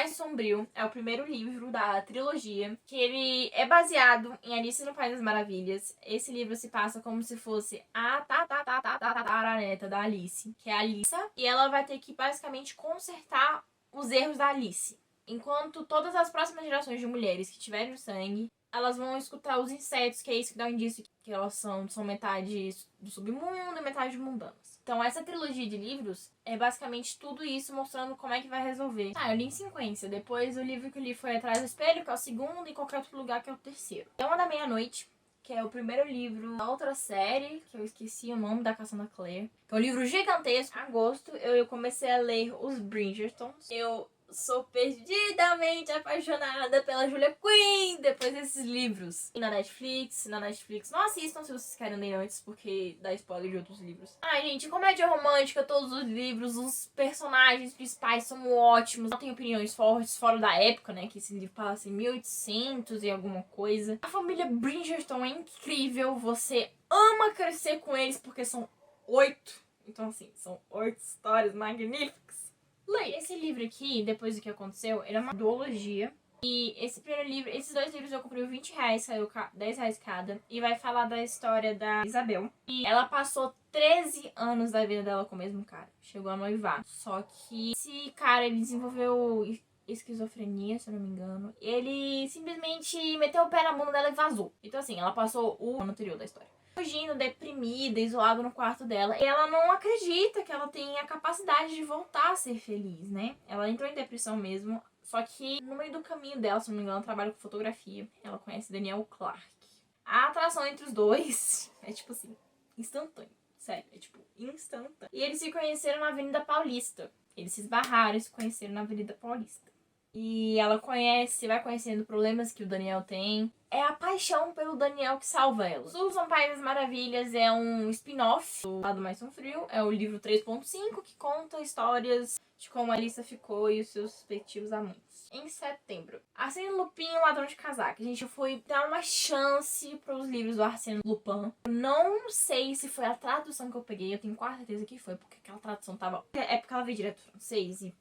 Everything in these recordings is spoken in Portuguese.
Mais Sombrio é o primeiro livro da trilogia, que ele é baseado em Alice no País das Maravilhas. Esse livro se passa como se fosse a tataraneta da Alice, que é a Alissa, e ela vai ter que basicamente consertar os erros da Alice. Enquanto todas as próximas gerações de mulheres que tiverem o sangue, elas vão escutar os insetos, que é isso que dá um indício que elas são metade do submundo e metade mundanas. Então essa trilogia de livros é basicamente tudo isso mostrando como é que vai resolver. Eu li em sequência. Depois o livro que eu li foi Atrás do Espelho, que é o segundo, e Qualquer Outro Lugar, que é o terceiro. É Uma da Meia-Noite, que é o primeiro livro da outra série, que eu esqueci o nome, da Cassandra Clare. Que é um livro gigantesco. Em agosto eu comecei a ler os Bridgertons. Eu sou perdidamente apaixonada pela Julia Quinn depois desses livros. E na Netflix, não assistam se vocês querem ler antes, porque dá spoiler de outros livros. Ai, gente, comédia romântica, todos os livros, os personagens principais são ótimos. Não tem opiniões fortes, fora da época, né, que esse livro passa em 1800 e alguma coisa. A família Bridgerton é incrível, você ama crescer com eles, porque são 8. Então, assim, são 8 histórias magníficas. Leia. Esse livro aqui, depois do que aconteceu, ele é uma duologia. E esse primeiro livro, esses dois livros eu comprei R$20, saiu R$10 cada. E vai falar da história da Isabel. E ela passou 13 anos da vida dela com o mesmo cara. Chegou a noivar. Só que esse cara, ele desenvolveu esquizofrenia, se eu não me engano. Ele simplesmente meteu o pé na bunda dela e vazou. Então assim, ela passou o ano anterior da história fugindo, deprimida, isolada no quarto dela. E ela não acredita que ela tem a capacidade de voltar a ser feliz, né? Ela entrou em depressão mesmo. Só que no meio do caminho dela, se não me engano, ela trabalha com fotografia. Ela conhece Daniel Clark. A atração entre os dois é tipo assim, instantânea. Sério, é tipo instantânea. E eles se conheceram na Avenida Paulista. Eles se esbarraram e se conheceram na Avenida Paulista. E ela vai conhecendo problemas que o Daniel tem. É a paixão pelo Daniel que salva ela. Susan País das Maravilhas é um spin-off do Lado Mais Sombrio. É o livro 3.5, que conta histórias de como a Alissa ficou e os seus respectivos amantes. Em setembro, Arsène Lupin e o Ladrão de Casaca. Gente, eu fui dar uma chance para os livros do Arsène Lupin. Eu não sei se foi a tradução que eu peguei, eu tenho quase certeza que foi, porque aquela tradução tava... É porque ela veio direto do francês e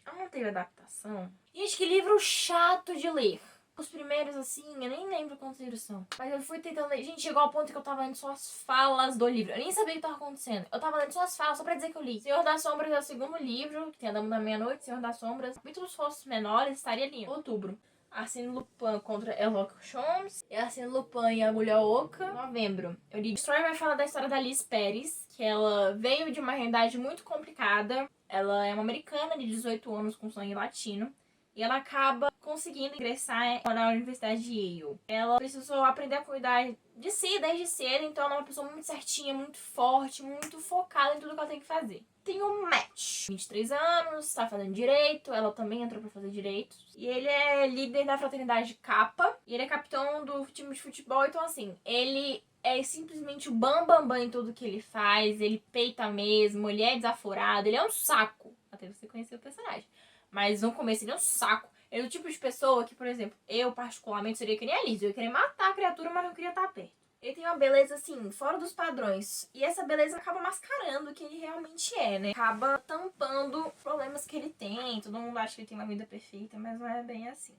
não teve adaptação. Gente, que livro chato de ler. Os primeiros, assim, eu nem lembro quantos livros são. Mas eu fui tentando ler. Gente, chegou ao ponto que eu tava lendo só as falas do livro. Eu nem sabia o que tava acontecendo. Eu tava lendo só as falas, só pra dizer que eu li. Senhor das Sombras é o segundo livro, que tem a Dama da Meia-Noite, Senhor das Sombras. Capítulos fossos menores, estaria ali em outubro. Arsène Lupin contra Sherlock Holmes. E Arsène Lupin e a Mulher Oca. Novembro. Eu li Destroy, vai falar da história da Liz Pérez, que ela veio de uma realidade muito complicada. Ela é uma americana de 18 anos com sangue latino. E ela acaba conseguindo ingressar na Universidade de Yale. Ela precisou aprender a cuidar de si desde cedo, então ela é uma pessoa muito certinha, muito forte, muito focada em tudo que ela tem que fazer. Tem um Matt, 23 anos, tá fazendo direito, ela também entrou pra fazer direito. E ele é líder da fraternidade Kappa, e ele é capitão do time de futebol, então assim, ele é simplesmente o bambambam em tudo que ele faz, ele peita mesmo, ele é desaforado, ele é um saco, até você conhecer o personagem. Mas no começo ele é um saco. Ele é o tipo de pessoa que, por exemplo, eu particularmente seria que nem a Liz. Eu ia querer matar a criatura, mas não queria estar perto. Ele tem uma beleza, assim, fora dos padrões. E essa beleza acaba mascarando o que ele realmente é, né? Acaba tampando problemas que ele tem. Todo mundo acha que ele tem uma vida perfeita, mas não é bem assim.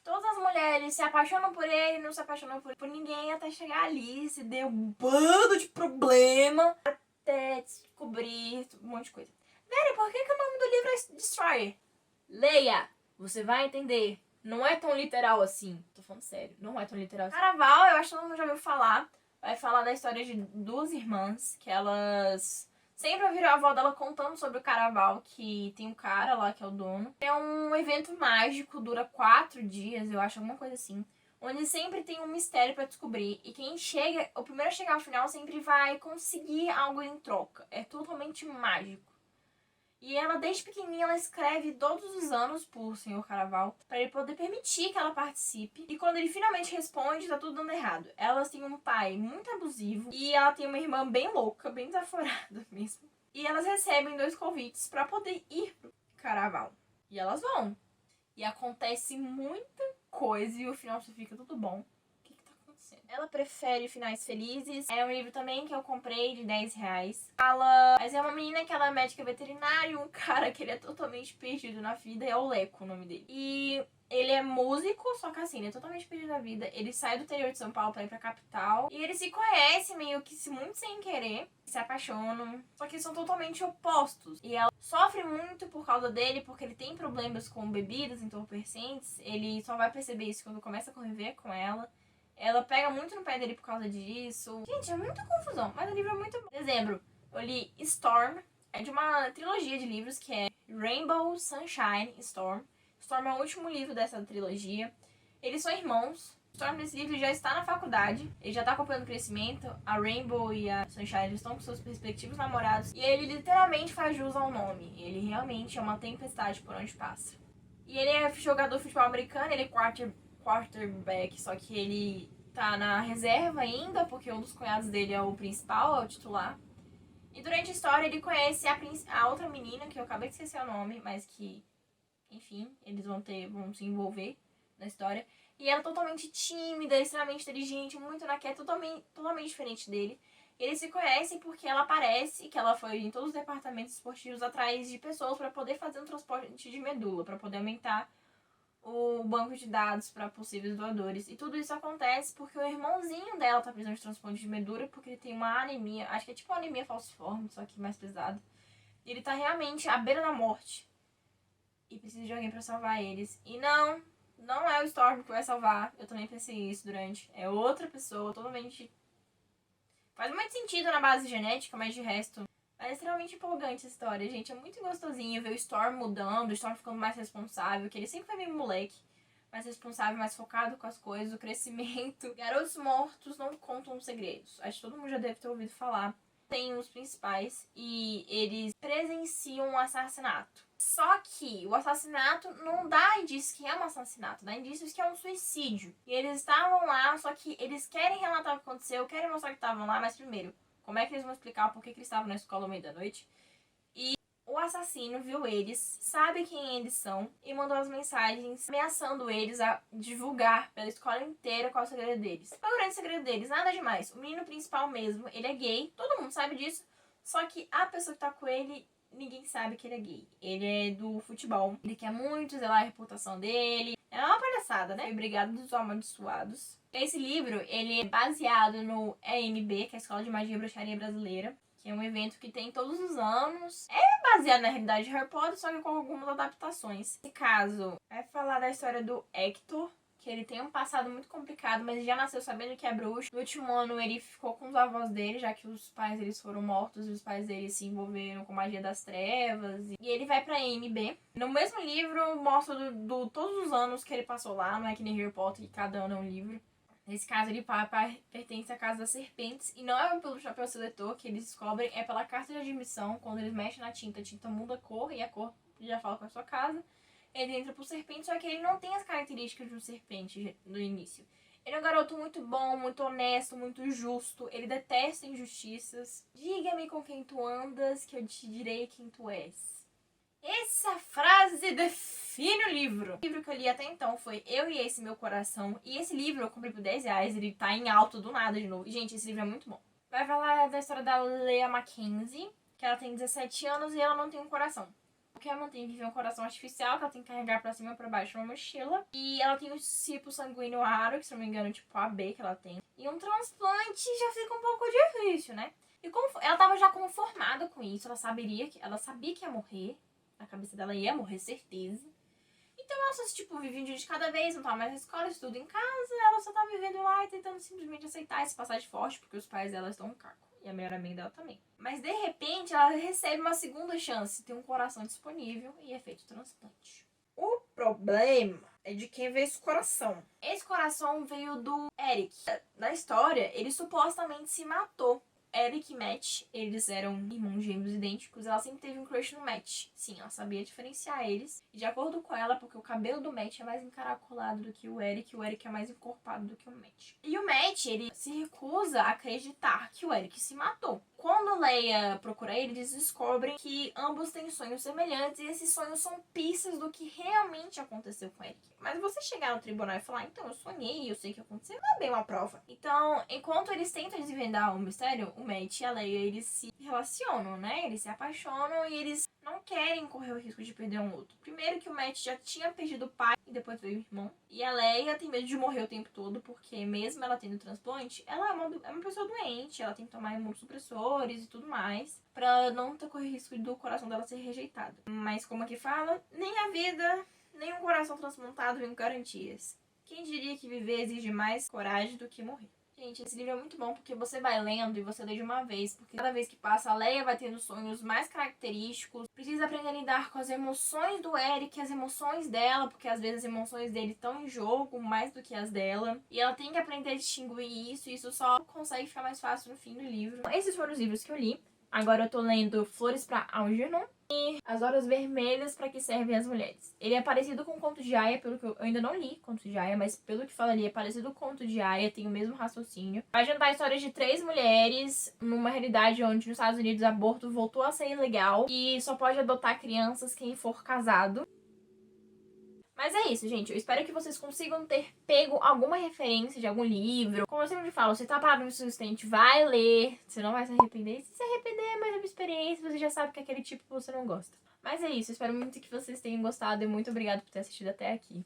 Todas as mulheres se apaixonam por ele, não se apaixonam por ninguém, até chegar ali, se deu um bando de problema, até descobrir um monte de coisa. Vera, por que o nome do livro é Destroyer? Leia, você vai entender. Não é tão literal assim. Tô falando sério, não é tão literal assim. Caraval, eu acho que todo mundo já ouviu falar. Vai falar da história de duas irmãs, que elas sempre ouviram a avó dela contando sobre o Caraval, que tem um cara lá que é o dono. É um evento mágico, dura 4 dias, eu acho, alguma coisa assim. Onde sempre tem um mistério pra descobrir. E quem chega, o primeiro a chegar ao final sempre vai conseguir algo em troca. É totalmente mágico. E ela, desde pequenininha, ela escreve todos os anos pro Senhor Caraval pra ele poder permitir que ela participe. E quando ele finalmente responde, tá tudo dando errado. Elas têm um pai muito abusivo e ela tem uma irmã bem louca, bem desaforada mesmo. E elas recebem 2 convites pra poder ir pro Caraval. E elas vão. E acontece muita coisa e o final só fica tudo bom. O que tá acontecendo? acontecendo. Ela prefere finais felizes. É um livro também que eu comprei de R$10. Mas é uma menina que ela é médica veterinária e um cara que ele é totalmente perdido na vida, é o Leco o nome dele. E ele é músico, só que assim, ele é totalmente perdido na vida. Ele sai do interior de São Paulo pra ir pra capital. E eles se conhecem meio que muito sem querer. Se apaixonam. Só que são totalmente opostos. E ela sofre muito por causa dele, porque ele tem problemas com bebidas entorpecentes. Ele só vai perceber isso quando começa a conviver com ela. Ela pega muito no pé dele por causa disso. Gente, é muita confusão, mas o livro é muito bom. Em dezembro, eu li Storm. É de uma trilogia de livros que é Rainbow, Sunshine, Storm. Storm é o último livro dessa trilogia. Eles são irmãos. Storm, nesse livro, já está na faculdade. Ele já está acompanhando o crescimento. A Rainbow e a Sunshine eles estão com seus respectivos namorados. E ele literalmente faz jus ao nome. Ele realmente é uma tempestade por onde passa. E ele é jogador de futebol americano. Ele é quarterback, só que ele tá na reserva ainda, porque um dos cunhados dele é o principal, é o titular. E durante a história ele conhece a outra menina, que eu acabei de esquecer o nome, mas que, enfim, eles vão se envolver na história. E ela é totalmente tímida, extremamente inteligente, muito naquela, totalmente diferente dele. Eles se conhecem porque ela parece que ela foi em todos os departamentos esportivos atrás de pessoas para poder fazer um transplante de medula, para poder aumentar o banco de dados para possíveis doadores. E tudo isso acontece porque o irmãozinho dela tá precisando de transplante de medula porque ele tem uma anemia, acho que é tipo uma anemia falciforme, só que mais pesada. E ele tá realmente à beira da morte. E precisa de alguém para salvar eles. E não é o Storm que vai salvar. Eu também pensei isso durante. É outra pessoa, totalmente... Faz muito sentido na base genética, mas de resto... É extremamente empolgante essa história, gente. É muito gostosinho ver o Storm mudando, o Storm ficando mais responsável, que ele sempre foi meio moleque. Mais responsável, mais focado com as coisas, o crescimento. Garotos Mortos Não Contam Segredos. Acho que todo mundo já deve ter ouvido falar. Tem os principais e eles presenciam um assassinato. Só que o assassinato não dá indícios que é um assassinato, dá indícios que é um suicídio. E eles estavam lá, só que eles querem relatar o que aconteceu, querem mostrar que estavam lá, mas primeiro, como é que eles vão explicar por que eles estavam na escola à meia-da-noite? E o assassino viu eles, sabe quem eles são e mandou as mensagens ameaçando eles a divulgar pela escola inteira qual é o segredo deles. Qual é o grande segredo deles? Nada demais. O menino principal mesmo, ele é gay, todo mundo sabe disso, só que a pessoa que tá com ele, ninguém sabe que ele é gay. Ele é do futebol, ele quer muito zelar a reputação dele. É uma palhaçada, né? Foi Brigada dos Amaldiçoados. Esse livro, ele é baseado no EMB, que é a Escola de Magia e Bruxaria Brasileira, que é um evento que tem todos os anos. É baseado na realidade de Harry Potter, só que com algumas adaptações. Nesse caso, vai falar da história do Hector, que ele tem um passado muito complicado, mas já nasceu sabendo que é bruxo. No último ano, ele ficou com os avós dele, já que os pais deles foram mortos e os pais dele se envolveram com magia das trevas. E ele vai pra EMB. No mesmo livro, mostra todos os anos que ele passou lá, não é que nem Harry Potter, que cada ano é um livro. Nesse caso, ele pertence à Casa das Serpentes. E não é pelo chapéu seletor que eles descobrem, é pela carta de admissão. Quando eles mexem na tinta, a tinta muda a cor e a cor já fala com a sua casa. Ele entra pro serpente, só que ele não tem as características de um serpente no início. Ele é um garoto muito bom, muito honesto, muito justo. Ele detesta injustiças. Diga-me com quem tu andas, que eu te direi quem tu és. Essa frase define o livro. O livro que eu li até então foi Eu e Esse Meu Coração. E esse livro eu comprei por R$10. Ele tá em alta do nada de novo. E, gente, esse livro é muito bom. Vai falar da história da Leah Mackenzie, que ela tem 17 anos e ela não tem um coração. Porque ela mantém viver um coração artificial, que ela tem que carregar pra cima e pra baixo numa mochila. E ela tem um tipo sanguíneo raro, que se não me engano, tipo AB que ela tem. E um transplante já fica um pouco difícil, né? E como ela tava já conformada com isso, ela sabia que ia morrer. Na cabeça dela ia morrer, certeza. Então ela só, tipo, vivia um dia de cada vez, não tava mais na escola, estudo em casa. Ela só tá vivendo lá e tentando simplesmente aceitar esse passar de forte, porque os pais dela estão um caco. E a melhor amiga dela também. Mas, de repente, ela recebe uma segunda chance. Tem um coração disponível e é feito o transplante. O problema é de quem veio esse coração. Esse coração veio do Eric. Na história, ele supostamente se matou. Eric e Matt, eles eram irmãos gêmeos idênticos. Ela sempre teve um crush no Matt. Sim, ela sabia diferenciar eles. E de acordo com ela, porque o cabelo do Matt é mais encaracolado do que o Eric é mais encorpado do que o Matt. E o Matt, ele se recusa a acreditar que o Eric se matou. Quando Leia procura ele, eles descobrem que ambos têm sonhos semelhantes e esses sonhos são pistas do que realmente aconteceu com Eric. Mas você chegar no tribunal e falar, então eu sonhei, eu sei o que aconteceu, não é bem uma prova. Então, enquanto eles tentam desvendar o mistério, o Matt e a Leia, eles se relacionam, né? Eles se apaixonam e eles não querem correr o risco de perder um outro. Primeiro que o Matt já tinha perdido o pai e depois veio o irmão. E a Leia tem medo de morrer o tempo todo, porque mesmo ela tendo transplante, ela é uma pessoa doente, ela tem que tomar imunossupressores e tudo mais, pra não ter correr risco do coração dela ser rejeitado. Mas como aqui fala, nem a vida, nem um coração transplantado vem com garantias. Quem diria que viver exige mais coragem do que morrer? Gente, esse livro é muito bom porque você vai lendo e você lê de uma vez. Porque cada vez que passa, a Leia vai tendo sonhos mais característicos. Precisa aprender a lidar com as emoções do Eric, as emoções dela. Porque às vezes as emoções dele estão em jogo mais do que as dela. E ela tem que aprender a distinguir isso. E isso só consegue ficar mais fácil no fim do livro. Esses foram os livros que eu li. Agora eu tô lendo Flores pra Algernon e As Horas Vermelhas para que Servem as Mulheres. Ele é parecido com o Conto de Aia, pelo que eu ainda não li Conto de Aia, mas pelo que falaria é parecido com o Conto de Aia, tem o mesmo raciocínio. Vai juntar histórias de 3 mulheres numa realidade onde nos Estados Unidos aborto voltou a ser ilegal e só pode adotar crianças quem for casado. Mas é isso, gente. Eu espero que vocês consigam ter pego alguma referência de algum livro. Como eu sempre falo, você tá parado no seu estante, vai ler. Você não vai se arrepender. Se arrepender é mais uma experiência, você já sabe que é aquele tipo que você não gosta. Mas é isso. Eu espero muito que vocês tenham gostado e muito obrigada por ter assistido até aqui.